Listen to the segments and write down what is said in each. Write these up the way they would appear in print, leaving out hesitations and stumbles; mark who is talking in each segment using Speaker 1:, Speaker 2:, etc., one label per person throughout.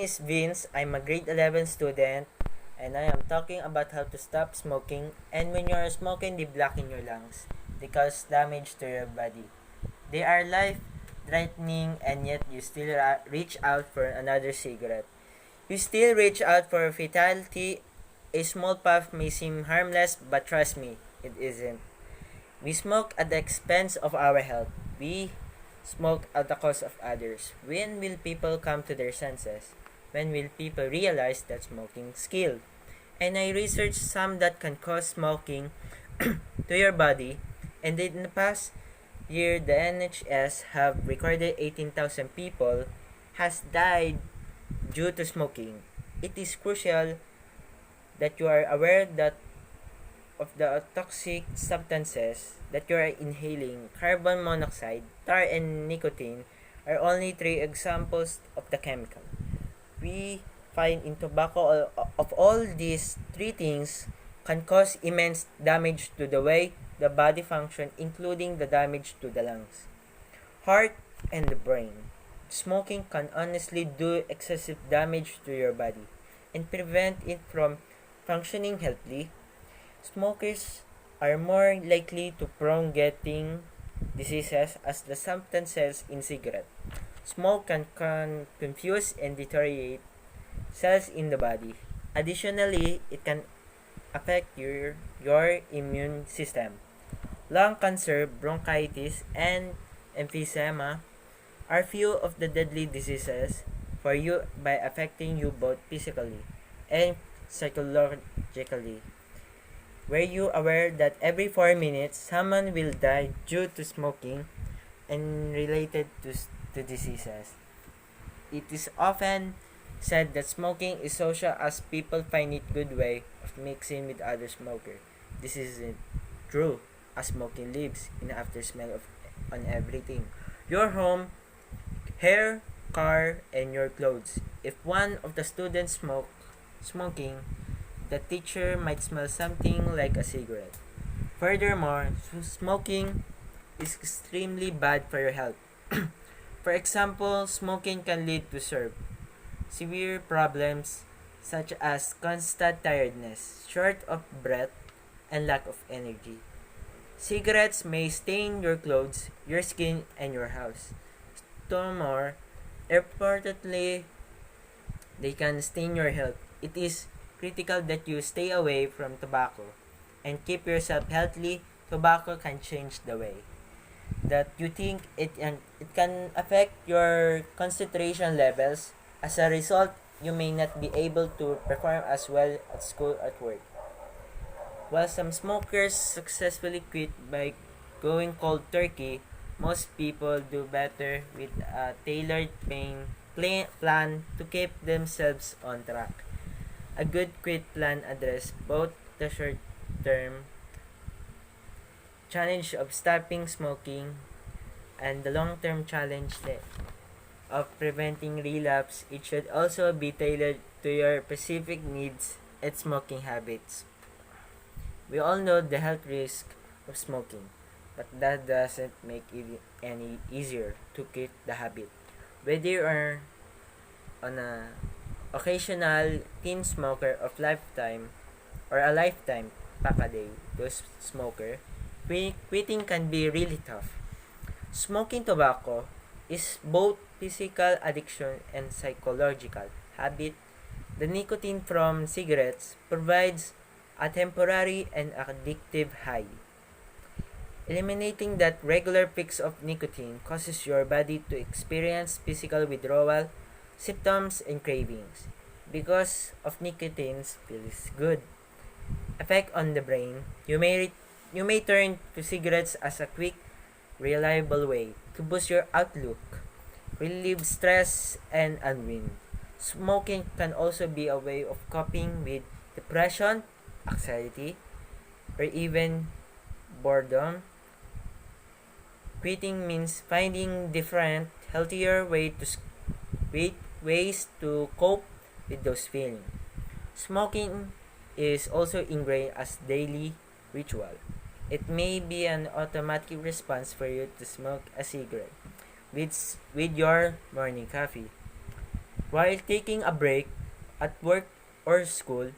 Speaker 1: is Vince. I'm a grade 11 student and I am talking about how to stop smoking. And when you're smoking, they block in your lungs. They cause damage to your body. They are life threatening and yet you still reach out for another cigarette. You still reach out for fatality. A small puff may seem harmless, but trust me, it isn't. We smoke at the expense of our health. We smoke at the cost of others. When will people come to their senses? When will people realize that smoking is skill? And I researched some that can cause smoking to your body, and in the past year the NHS have recorded 18,000 people has died due to smoking. It is crucial that you are aware that of the toxic substances that you are inhaling. Carbon monoxide, tar, and nicotine are only three examples of the chemical we find in tobacco. Of all these three things can cause immense damage to the way the body functions, including the damage to the lungs, heart, and the brain. Smoking can honestly do excessive damage to your body and prevent it from functioning healthily. Smokers are more likely to prone getting diseases as the substances in cigarette. Smoke can confuse and deteriorate cells in the body. Additionally, it can affect your immune system. Lung cancer, bronchitis, and emphysema are few of the deadly diseases for you by affecting you both physically and psychologically. Were you aware that every 4 minutes someone will die due to smoking and related to diseases? It is often said that smoking is social as people find it good way of mixing with other smokers. This isn't true as smoking leaves in after smell of on everything. Your home, hair, car, and your clothes. If one of the students smoking, the teacher might smell something like a cigarette. Furthermore, smoking is extremely bad for your health. For example, smoking can lead to severe problems such as constant tiredness, short of breath, and lack of energy. Cigarettes may stain your clothes, your skin, and your house. More importantly, they can stain your health. It is critical that you stay away from tobacco and keep yourself healthy. Tobacco can change the way that you think and it can affect your concentration levels. As a result, you may not be able to perform as well at school or at work. While some smokers successfully quit by going cold turkey, most people do better with a tailored plan to keep themselves on track. A good quit plan addresses both the short-term challenge of stopping smoking and the long-term challenge of preventing relapse. It should also be tailored to your specific needs and smoking habits. We all know the health risk of smoking, but that doesn't make it any easier to quit the habit. Whether you are on a occasional teen smoker of lifetime or a lifetime pack a day dose smoker, quitting can be really tough. Smoking tobacco is both physical addiction and psychological habit. The nicotine from cigarettes provides a temporary and addictive high. Eliminating that regular fix of nicotine causes your body to experience physical withdrawal, symptoms, and cravings. Because of nicotine's feels good effect on the brain, you may turn to cigarettes as a quick, reliable way to boost your outlook, relieve stress, and unwind. Smoking can also be a way of coping with depression, anxiety, or even boredom. Quitting means finding different, healthier ways to cope with those feelings. Smoking is also ingrained as daily ritual. It may be an automatic response for you to smoke a cigarette with your morning coffee. While taking a break at work or school,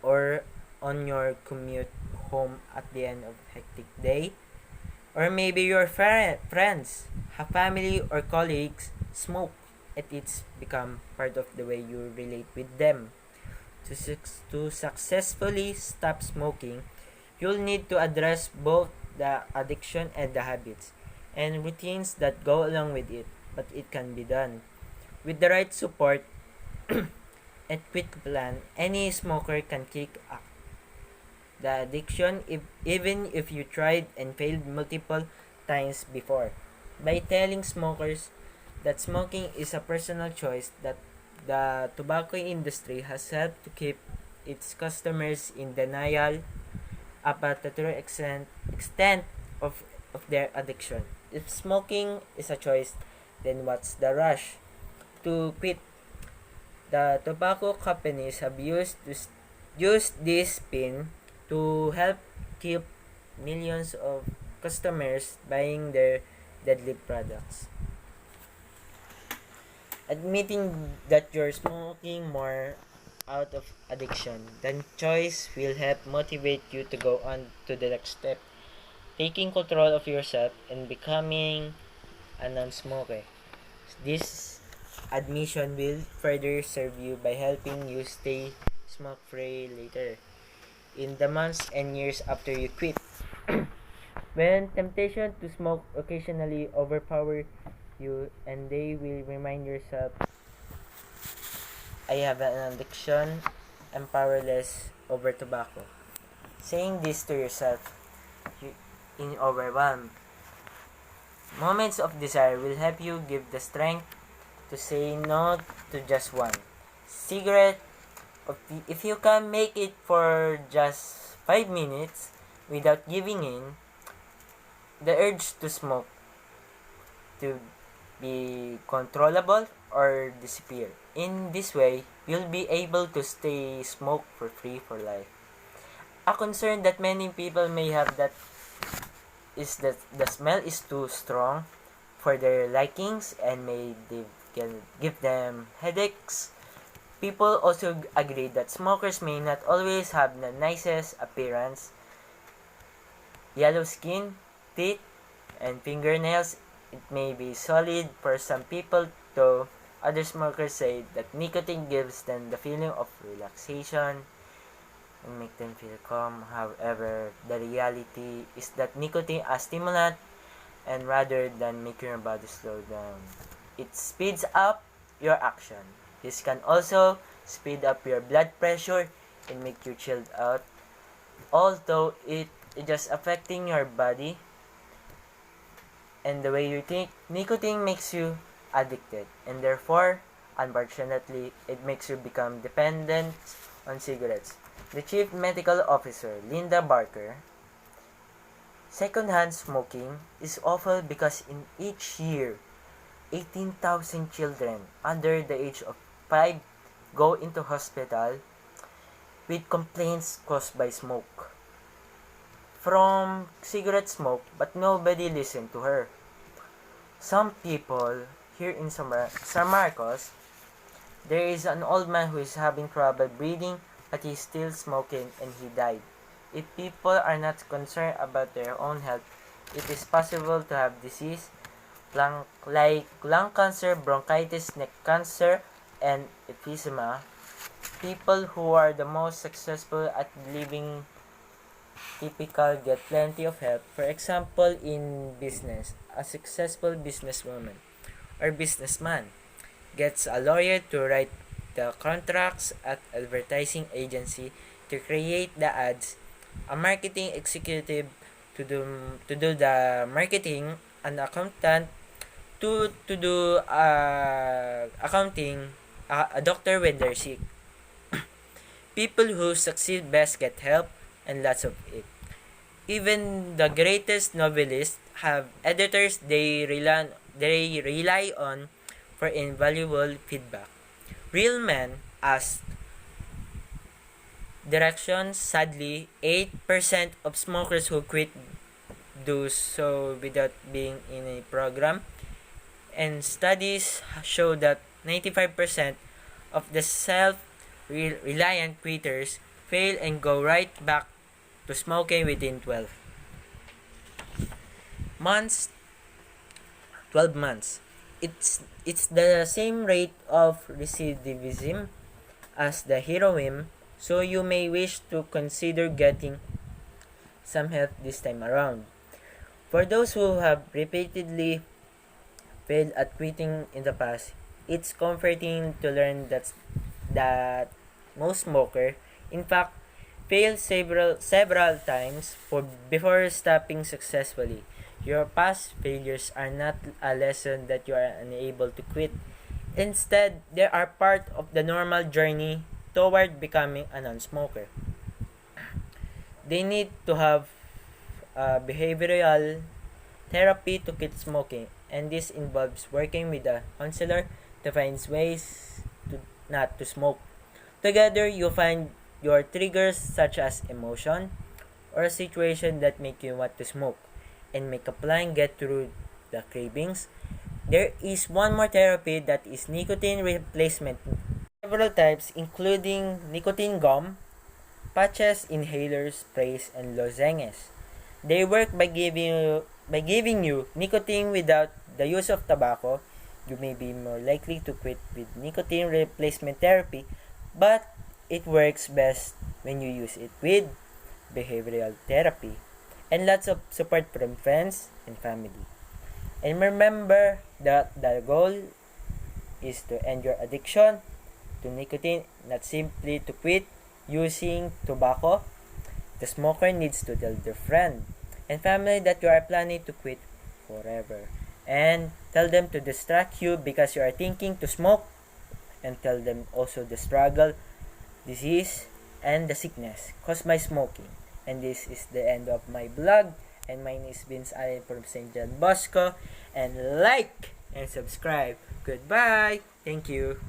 Speaker 1: or on your commute home at the end of a hectic day, or maybe your friends, family, or colleagues smoke, and it's become part of the way you relate with them. To successfully stop smoking, you'll need to address both the addiction and the habits and routines that go along with it, but it can be done. With the right support and quick plan, any smoker can kick the addiction even if you tried and failed multiple times before. By telling smokers that smoking is a personal choice, that the tobacco industry has helped to keep its customers in denial about the true extent of their addiction. If smoking is a choice, then what's the rush to quit? The tobacco companies have used this spin to help keep millions of customers buying their deadly products. Admitting that you're smoking more out of addiction than choice will help motivate you to go on to the next step, taking control of yourself and becoming a non-smoker. This admission will further serve you by helping you stay smoke-free later, in the months and years after you quit. When temptation to smoke occasionally overpower you, and they will remind yourself, I have an addiction, I'm powerless over tobacco. Saying this to yourself you, in overwhelm. Moments of desire will help you give the strength to say no to just one cigarette. If you can make it for just 5 minutes without giving in, the urge to smoke to be controllable or disappear. In this way, you'll be able to stay smoke for free for life. A concern that many people may have that is that the smell is too strong for their likings and may can give them headaches. People also agree that smokers may not always have the nicest appearance. Yellow skin, teeth, and fingernails, it may be solid for some people, though other smokers say that nicotine gives them the feeling of relaxation and make them feel calm. However, the reality is that nicotine is stimulant, and rather than making your body slow down, it speeds up your action. This can also speed up your blood pressure and make you chilled out. Although it is just affecting your body and the way you think, nicotine makes you addicted, and therefore, unfortunately, it makes you become dependent on cigarettes. The Chief Medical Officer, Linda Barker, secondhand smoking is awful because in each year, 18,000 children under the age of 5 go into hospital with complaints caused by smoke from cigarette smoke, but nobody listened to her. Some people here in San Marcos, there is an old man who is having trouble breathing, but he's still smoking and he died. If people are not concerned about their own health, it is possible to have disease like lung cancer, bronchitis, neck cancer, and emphysema. People who are the most successful at living typical get plenty of help. For example, in business, a successful businesswoman or businessman gets a lawyer to write the contracts at advertising agency to create the ads, a marketing executive to do the marketing, an accountant to do accounting, a doctor when they're sick. People who succeed best get help and lots of it. Even the greatest novelists have editors they rely on for invaluable feedback. Real men ask directions. Sadly, 8% of smokers who quit do so without being in a program, and studies show that 95% of the self-reliant quitters fail and go right back to smoking within 12 months. 12 months. It's the same rate of recidivism as the heroin, so you may wish to consider getting some help this time around. For those who have repeatedly failed at quitting in the past, it's comforting to learn that most smoker, in fact, fail several times before stopping successfully. Your past failures are not a lesson that you are unable to quit. Instead, they are part of the normal journey toward becoming a non-smoker. They need to have behavioral therapy to quit smoking, and this involves working with a counselor to find ways not to smoke. Together, you find your triggers such as emotion or a situation that make you want to smoke and make a plan get through the cravings. There is one more therapy that is nicotine replacement. Several types including nicotine gum, patches, inhalers, sprays, and lozenges. They work by giving you nicotine without the use of tobacco. You may be more likely to quit with nicotine replacement therapy, but it works best when you use it with behavioral therapy and lots of support from friends and family. And remember that the goal is to end your addiction to nicotine, not simply to quit using tobacco. The smoker needs to tell their friend and family that you are planning to quit forever. And tell them to distract you because you are thinking to smoke. And tell them also the struggle, disease, and the sickness caused by smoking. And this is the end of my blog. And my name is Vince Allen from St. John Bosco. And like and subscribe. Goodbye. Thank you.